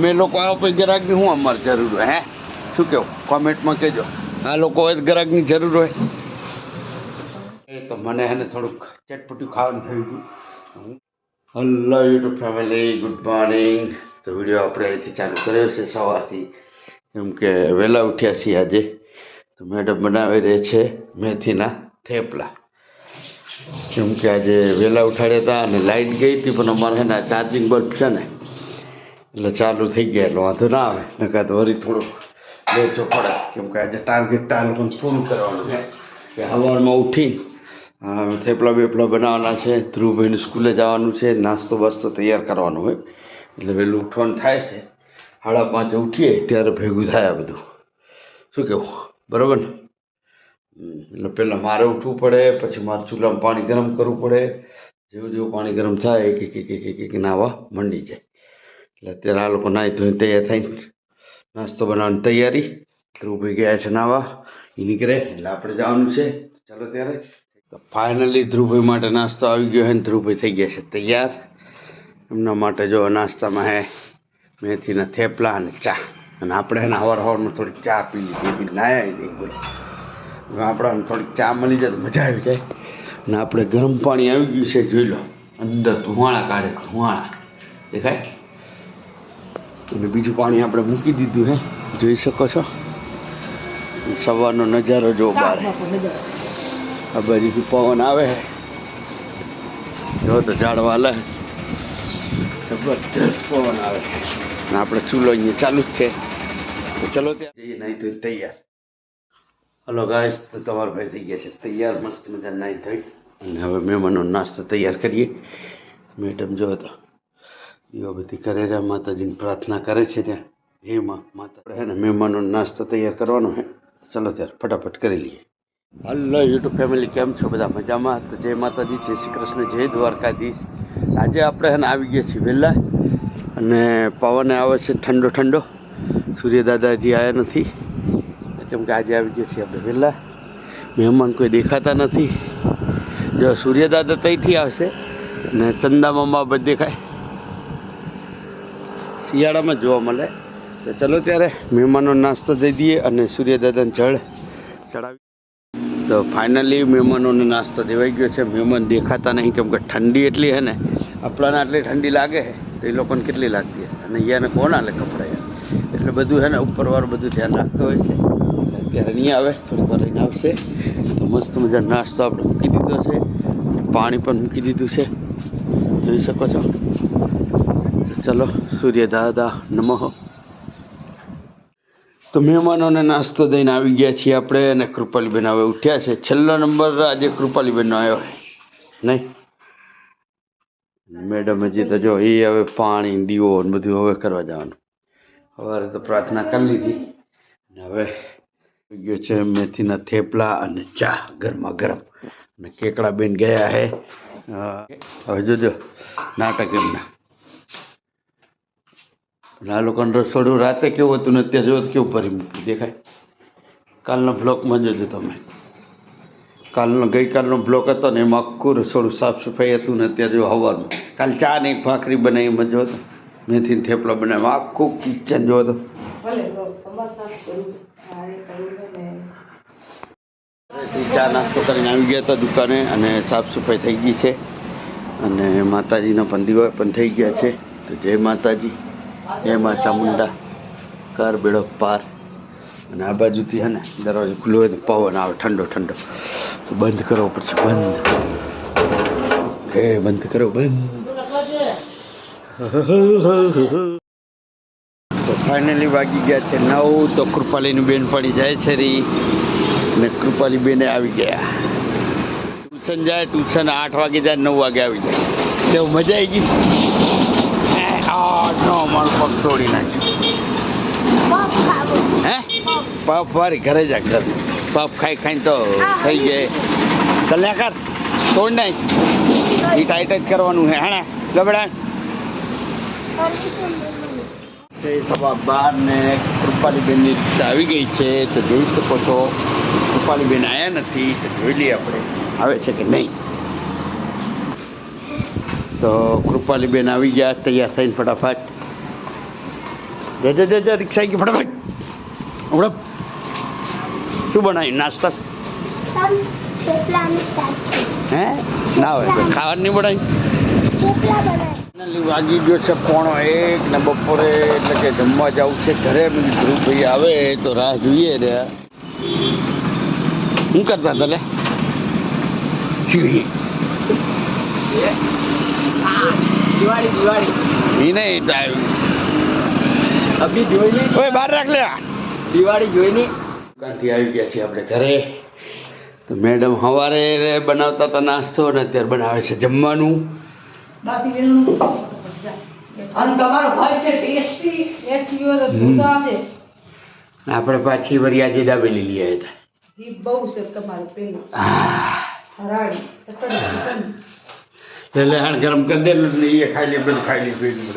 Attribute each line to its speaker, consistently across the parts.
Speaker 1: મેં લોકો આ કોઈ ગ્રાહકની શું અમારે જરૂર હોય? હે શું કેવું કોમેન્ટમાં કહેજો. આ લોકો ગ્રાહકની જરૂર હોય એ તો મને એને થોડુંક ચટપટું ખાવાનું થયું હતું. Hello YouTube family, good morning. તો વિડીયો આપણે અહીંથી ચાલુ કર્યો છે સવારથી, કેમ કે વહેલા ઉઠ્યા છીએ આજે. તો મેડમ બનાવી રહે છે મેથીના થેપલા, કેમ કે આજે વહેલા ઉઠાડ્યા હતા અને લાઇટ ગઈ હતી, પણ અમારે છે ને ચાર્જિંગ બલ્બ છે ને એટલે ચાલુ થઈ ગયા એટલે વાંધો ના આવે. નકા તો વળી થોડુંક લોચો પડે, કેમ કે આજે ટાર્ગેટ આ લોકોને પૂરું કરવાનું છે કે સવારમાં ઉઠી થેપલા બેપલા બનાવવાના છે. ધ્રુવભાઈને સ્કૂલે જવાનું છે, નાસ્તો બાસ્તો તૈયાર કરવાનો હોય એટલે વહેલું ઉઠવાનું થાય છે. 5:30 ઉઠીએ ત્યારે ભેગું થાય આ બધું. શું કહેવું, બરાબર ને? એટલે પહેલાં મારે ઉઠવું પડે, પછી મારે ચૂલામાં પાણી ગરમ કરવું પડે. જેવું જેવું પાણી ગરમ થાય એક નાહવા મંડી જાય. એટલે અત્યારે આ લોકો નાહી ધોઈને તૈયાર થઈને નાસ્તો બનાવવાની તૈયારી. ધ્રુવભાઈ ગયા છે નાહવા, એ નીકળે એટલે આપણે જવાનું છે. ચાલો ત્યારે તો ફાઇનલી ધ્રુવભાઈ માટે નાસ્તો આવી ગયો છે ને ધ્રુવભાઈ થઈ ગયા છે તૈયાર. એમના માટે જો નાસ્તામાં હે મેથીના થેપલા અને ચા. અને આપણે એને સવારમાં થોડીક ચા પી લીધી, નાયા નહીં બોલો. હવે આપણને થોડીક ચા મળી જાય તો મજા આવી જાય. અને આપણે ગરમ પાણી આવી ગયું છે, જોઈ લો. અંદર ધુવાણા કાઢે, ધુવાણા દેખાય. અને બીજું પાણી આપણે મૂકી દીધું હે, જોઈ શકો છો. સવારનો નજારો જો બહાર, આ બાજુથી પવન આવે જો તો ઝાડવા લે, જબરજસ્ત પવન આવે. અને આપણે ચૂલો અહીંયા ચાલુ જ છે. તો ચલો ત્યાં જઈએ, નહીં તો તૈયાર. હલો ગાઈસ, તો તમારા ભાઈ થઈ ગયા છે તૈયાર, મસ્ત મજા નાહી થઈ. અને હવે મહેમાનો નાસ્તો તૈયાર કરીએ. મેડમ જો તો દીવા બધી કરે રહ્યા, માતાજીની પ્રાર્થના કરે છે ત્યાં. એમાં માતા આપણે હે ને મહેમાનો નાસ્તો તૈયાર કરવાનો છે. ચલો ત્યારે ફટાફટ કરી લઈએ. હલો યુટ્યુબ ફેમિલી, કેમ છો બધા? મજામાં? તો જય માતાજી, જય શ્રી કૃષ્ણ, જય દ્વારકાધીશ. આજે આપણે હે ને આવી ગયા છીએ વહેલા, અને પવન આવે છે ઠંડો ઠંડો. સૂર્યદાદાજી આવ્યા નથી, કેમ કે આજે આવી ગયા છીએ આપણે વહેલા. મહેમાન કોઈ દેખાતા નથી. જો સૂર્યદાદા ત્યાંથી આવશે ને ચંદામામા બધે દેખાય, શિયાળામાં જોવા મળે. તો ચલો ત્યારે મહેમાનો નાસ્તો દઈ દઈએ અને સૂર્યદાદાને જળ ચડાવી. તો ફાઇનલી મહેમાનોને નાસ્તો દેવાઈ ગયો છે. મહેમાન દેખાતા નહીં, કેમ કે ઠંડી એટલી છે ને. આપણાને આટલી ઠંડી લાગે તો એ લોકોને કેટલી લાગતી છે. અને અહીંયાને કોણ હાલે કપડા યાર, એટલે બધું છે ને ઉપરવાળું બધું ધ્યાન રાખતો હોય છે. અત્યારે નહીં આવે, થોડીક વાર રહીને આવશે. તો મસ્ત મજા નાસ્તો આપણે મૂકી દીધો છે, પાણી પણ મૂકી દીધું છે, જોઈ શકો છો. ચલો સૂર્યદાદા નમઃ. તો મહેમાનોને નાસ્તો દઈને આવી ગયા છીએ આપણે. અને કૃપાલીબેન હવે ઉઠ્યા છે. છેલ્લો નંબર આજે કૃપાલીબેનનો આવ્યો નહીં. મેડમ હજી તો જો એ હવે પાણી દીવો ને બધું હવે કરવા જવાનું. સવારે તો પ્રાર્થના કરી લીધી અને હવે ગયો છે મેથીના થેપલા અને ચા ગરમા ગરમ. અને કેકડાબેન ગયા હે. હવે જોજો નાટક એમના. આ લોકોને રસોડું રાતે કેવું હતું ને અત્યારે જો કેવું ભરી મૂક્યું દેખાય. કાલનો બ્લોકમાં જોજો તમે. ગઈકાલનો બ્લોક હતો ને એમાં આખું રસોડું સાફ સફાઈ હતું ને અત્યારે જો હવાનું. કાલ ચા ને એક ભાખરી બનાવી એમાં જો તો મેથી થેપલા બનાવ્યા, આખું કિચન જો તો. ચા નાસ્તો કરીને આવી ગયા હતા દુકાને અને સાફ સફાઈ થઈ ગઈ છે. અને માતાજીના પણ દીવા પણ થઈ ગયા છે. તો જય માતાજી, જય મા ચામુંડા, કર બેડો પાર. અને આ બાજુથી છે ને દરવાજો ખુલ્લો હોય તો પવન આવે ઠંડો ઠંડો. તો બંધ કરવો પડશે, બંધ. ઓકે, બંધ કરો, બંધ. તો ફાઇનલી વાગી ગયા છે 9. તો કૃપાલીની બેન પડી જાય છે રી, અને કૃપાલી બેને આવી ગયા. ટ્યુશન જાય, ટ્યુશન 8 વાગે જાય, 9 વાગે આવી જાય. તેવું મજા આવી ગઈ. નો મારું પગ તોડી નાખ્યું. હે પફ વાળી ઘરે જા, ઘર પફ ખાઈ ખાઈને તો થઈ જાય. કલ્યા કર, તોડ નાખ. એ ટાઈટ જ કરવાનું છે. હા ગબડા 12:15 ને કૃપાલીબેનની રિક્ષા આવી ગઈ છે. તો જોઈ શકો છો કૃપાલીબેન આવ્યા નથી. તો જોઈ લઈએ આપણે આવે છે કે નહીં. તો કૃપાલીબેન આવી ગયા તૈયાર થઈને ફટાફટ. જા રિક્ષા की फटाफट उड़ा શું બનાવી નાસ્તા હે ના હોય ખાવાનું નહીં બનાવી વાગી ગયો છે 1:30 ને બપોરે એટલે કે જમવા જવું છે ઘરે ધ્રુવભાઈ આવે તો રાહ જોઈએ રે શું કરતા હતા લે દિવાળી નહીં અભી જોઈ નહીં ઓય બહાર રાખ લે દિવાળી જોઈ નહીં દુકાનથી આવી ગયા છીએ આપણે ઘરે તો મેડમ સવારે બનાવતા હતા નાસ્તો ને અત્યારે બનાવે છે જમવાનું આપણે પાછી વરિયાજી દાબેલી લઈ આવ્યા હતા એટલે હાણ ગરમ કરી દેલું ને એ ખાઈ લે બધું ખાઈ લીધું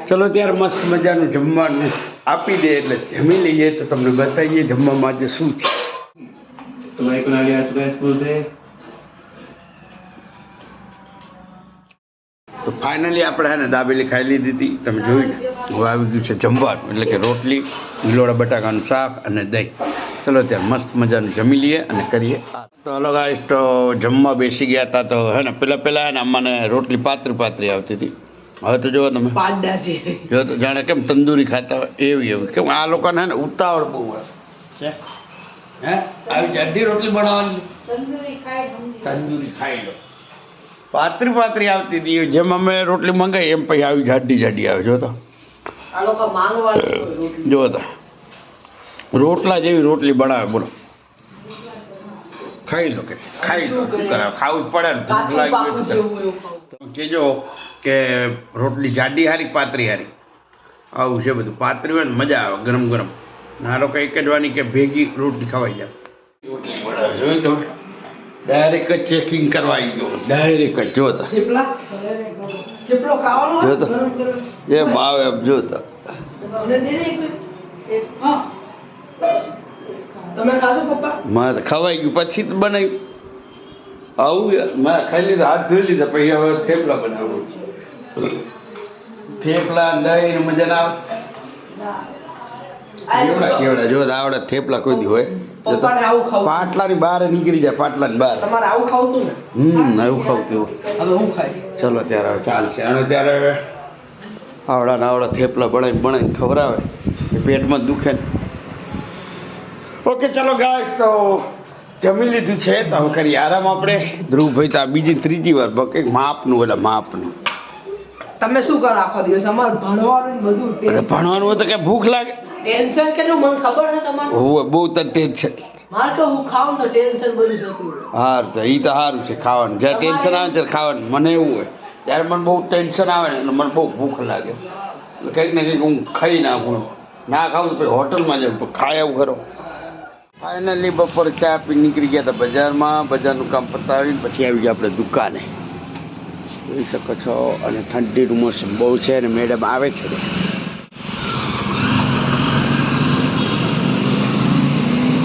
Speaker 1: ચલો ત્યારે મસ્ત મજાનું જમવાનું આપી દે એટલે જમી લઈએ તો તમને બતાવીએ જમવામાં આજે શું છે
Speaker 2: तुम्हारे को आ चुका है स्कूल से
Speaker 1: તો ફાઇનલી આપણે હે ને દાબેલી ખાઈ લીધી હતી તમે જોઈને હવે આવી ગયું છે જમવાનું એટલે કે રોટલી લીલોડા બટાકાનું શાક અને દહીં ચલો ત્યારે મસ્ત મજાનું જમી લઈએ અને કરીએ તો હલો ગાઈસ તો જમવા બેસી ગયા હતા તો હે ને પેલા હે ને અમને રોટલી પાતળી આવતી હતી હવે તો જો તમે જો તો જાણે કેમ તંદૂરી ખાતા હોય એવી કેમ આ લોકોને હે ને ઉતાવળ બહુ હોય છે હે આવી જાડી રોટલી બનાવવાની તંદૂરી ખાઈ લો પાતળી આવતી હતી જેમ અમે રોટલી મંગાવી એમ પછી આવી જાડી આવે જો તો જો તો રોટલા જેવી રોટલી બનાવે બોલો ખાઈ લો શું કરાવે ખાવું જ પડે ને ભૂખ લાગી તમે કહેજો કે રોટલી જાડી હારી પાતળી હારી આવું છે બધું પાતળી હોય ને મજા આવે ગરમ ના લોકો એક જ વાની કે ભેગી રોટલી ખવાઈ જાય રોટલી બનાવે જોઈ તો ડાયરેક્ટ જ ચેકિંગ કરવા આવી ગયો ડાયરેક્ટ જ જોતા એમ આવે એમ જોતા મારે ખવાઈ ગયું પછી જ બનાવ્યું આવું મારે ખાઈ લીધા હાથ ધોઈ લીધા પછી હવે થેપલા બનાવવું થેપલા દહીં મજા ના આવે કેવડા જો આવડે થેપલા કોઈ દી હોય પાટલાની બહાર નીકળી જાય પાટલાની બહાર આવું ખાવતું ચલો ત્યારે હવે ચાલશે અને ત્યારે આવડા થેપલા બનાવીને ખવડાવે પેટમાં દુખે ને ઓકે ચલો ગાઈસ તો જમી લીધું છે તો હવે કરી આરામ આપણે ધ્રુવભાઈ તો આ બીજી ત્રીજી વાર કંઈક માપનું
Speaker 3: તમે શું કરો આખો દિવસ અમારે ભણવાનું બધું
Speaker 1: ભણવાનું હોય તો કે ભૂખ લાગે
Speaker 3: ટેન્શન કેટલું મને ખબર છે તમારે
Speaker 1: હોવે બહુ તો ટેન્શન
Speaker 3: મારે તો હું ખાઉં તો ટેન્શન બધું જતું
Speaker 1: હાર તો એ તો સારું છે ખાવાનું જ્યારે ટેન્શન આવે ત્યારે ખાવાનું મને એવું હોય ત્યારે મને બહુ ટેન્શન આવે ને એટલે મને બહુ ભૂખ લાગે એટલે કંઈક ને કંઈક હું ખાઈ નાખું ના ખાવું તો પછી હોટલમાં જાઉં તો ખાય એવું ખરો ફાઇનલી બપોરે ચા પી નીકળી ગયા હતા બજારનું કામ પતાવીને પછી આવી ગયા આપણે દુકાને જોઈ શકો છો અને ઠંડીનું મોસમ બહુ છે અને મેડમ આવે છે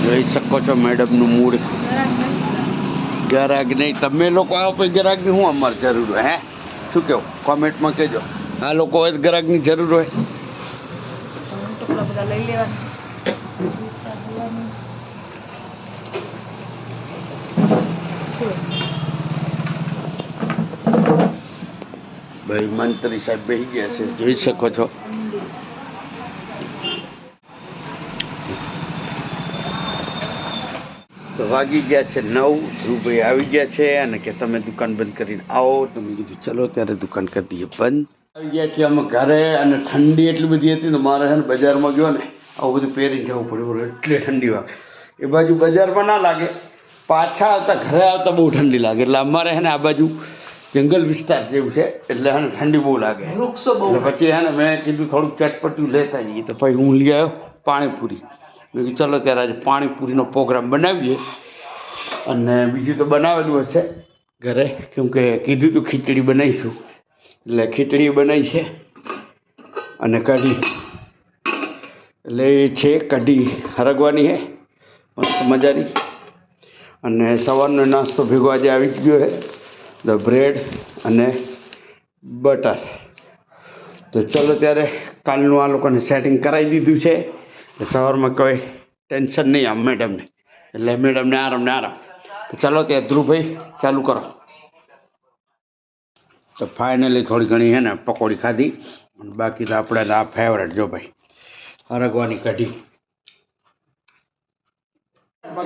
Speaker 1: જોઈ શકો છો મેડમનું મૂડ ગરાગ નહીં તમે લોકો આવો પછી ગરાગની શું અમારે જરૂર હોય હે શું કેવું કોમેન્ટમાં કહેજો આ લોકો હોય ગરાગની જરૂર હોય ભાઈ મંત્રી સાહેબ બેસી ગયા છે જોઈ શકો છો તો વાગી ગયા છે 9 ધ્રુવભાઈ આવી ગયા છે અને કે તમે દુકાન બંધ કરીને આવો તો મેં કીધું ચલો ત્યારે દુકાન કરી દઈએ બંધ આવી ગયા છીએ અમે ઘરે અને ઠંડી એટલી બધી હતી ને મારે છે ને બજારમાં ગયો ને આવું બધું પહેરીને જવું પડ્યું એટલી ઠંડી વાગે એ બાજુ બજારમાં ના લાગે પાછા આવતા ઘરે આવતા બહુ ઠંડી લાગે એટલે અમારે છે ને આ બાજુ જંગલ વિસ્તાર જેવું છે એટલે હે ને ઠંડી બહુ લાગે
Speaker 3: વૃક્ષો બહુ
Speaker 1: પછી હે ને મેં કીધું થોડુંક ચટપટું લેતા જઈએ તો પછી હું લઈ આવ્યો પાણીપુરી મેં કીધું ચલો ત્યારે આજે પાણીપુરીનો પ્રોગ્રામ બનાવીએ અને બીજું તો બનાવેલું હશે ઘરે કેમ કે કીધું તું ખીચડી બનાવીશું એટલે ખીચડી બનાવી છે અને કઢી એટલે એ છે કઢી હરગવાની છે મસ્ત મજાની. અને સવારનો નાસ્તો ભેગો આજે આવી જ ગયો છે, ધ બ્રેડ અને બટર. તો ચલો ત્યારે કાલનું આ લોકોને સેટિંગ કરાવી દીધું છે, એટલે સવારમાં કોઈ ટેન્શન નહીં આમ મેડમને, એટલે મેડમને આરામ ને આરામ. તો ચાલો ત્યાં ધ્રુવભાઈ ચાલુ કરો. તો ફાઇનલી થોડી ઘણી છે ને પકોડી ખાધી, અને બાકી તો આપણે આ ફેવરેટ જો ભાઈ હરગવાની કઢી.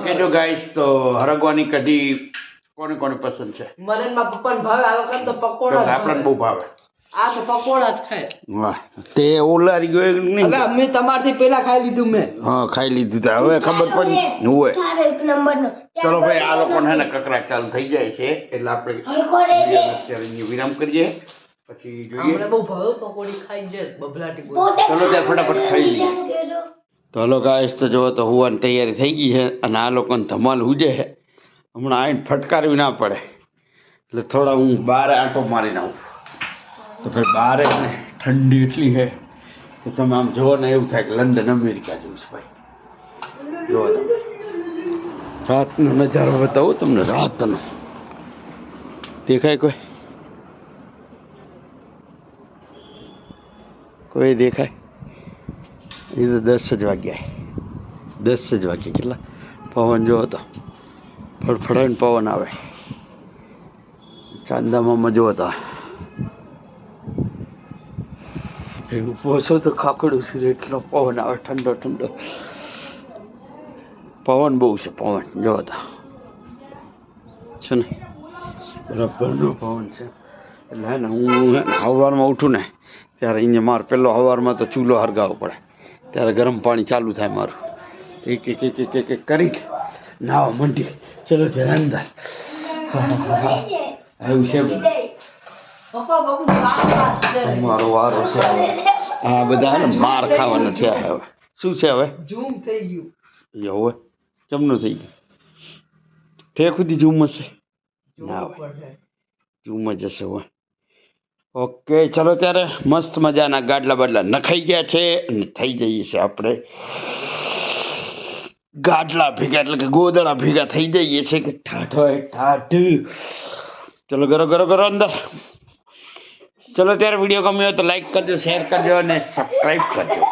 Speaker 1: કહેજો ગાઈસ, તો હરગવાની કઢી કોને કોને પસંદ છે?
Speaker 3: મને ને મારા પપ્પાને ભાવે. આ લોકોને તો પકોડા જ
Speaker 1: આપણને બહુ ભાવે.
Speaker 3: આ તો પકોડા જ ખાય.
Speaker 1: વાહ, તે ઓલારી ગયો કે નહીં?
Speaker 3: અલા મેં તમારથી પહેલા ખાઈ લીધું મેં.
Speaker 1: હા, ખાઈ લીધું. તો હવે ખબર પડી હોય. ચલો ભાઈ, આ લોકોને હે ને કકરાટ ચાલુ થઈ જાય છે, એટલે આપણે અત્યારે વિરામ કરીએ, પછી જોઈએ.
Speaker 3: મને બહુ ભાવે પકોડી ખાઈ જાય બબલાટી બોલ.
Speaker 1: ચલો ત્યાં ફટાફટ ખાઈ લઈએ. તો હલો ગાઈસ, તો જો તો હોવાની તૈયારી થઈ ગઈ છે, અને આ લોકોને ધમાલ હુજે છે. હમણાં આવીને ફટકારવી ના પડે, એટલે થોડા હું બહાર આંટો મારીને આવું. તો ભાઈ બહાર ને ઠંડી એટલી છે કે તમે આમ જુઓ ને એવું થાય કે લંડન અમેરિકા જેવું છે ભાઈ. જુઓ તમે, રાતનો નજારો બતાવો તમને. રાતનો દેખાય કોઈ દેખાય? એ તો 10 જ વાગ્યા. 10 જ વાગ્યા. કેટલા પવન જો તો ફડફડાઈને પવન આવે. ચાંદામાં જુઓ તો એવું પોસો તો ખાકડું છે, એટલો પવન આવે, ઠંડો ઠંડો પવન બહુ છે. પવન જો તો છે ને બરાબરનો પવન છે. એટલે હે ને હું સવારમાં ઉઠું ને ત્યારે અહીંયા મારે પહેલો સવારમાં તો ચૂલો હરગાવવો પડે, ત્યારે ગરમ પાણી ચાલુ થાય મારું. એક એક એક એક એક એક કરી નાવા મંડી. ચલો ત્યારે અંદર એવું છે.
Speaker 3: પપ્પા બહુ વાત છે.
Speaker 1: મારો વારો છે. આ બધા ને માર ખાવાના છે. હવે શું છે? હવે
Speaker 3: ઝૂમ થઈ ગયું.
Speaker 1: હવે કેમનું થઈ ગયું? ઠેક સુધી ઝૂમ હશે ના હોય, ઝૂમ જ હશે. હોય ઓકે, ચલો ત્યારે મસ્ત મજાના ગાડલા બાડલા નખાઈ ગયા છે, અને થઈ જઈએ છે આપણે ગાડલા ભેગા, એટલે કે ગોદડા ભેગા થઈ જઈએ છે કે ઠાઠ ઠાઠ. ચલો કરો કરો કરો અંદર. ચલો ત્યારે વિડીયો ગમ્યો તો લાઈક કરજો, શેર કરજો અને સબસ્ક્રાઈબ કરજો.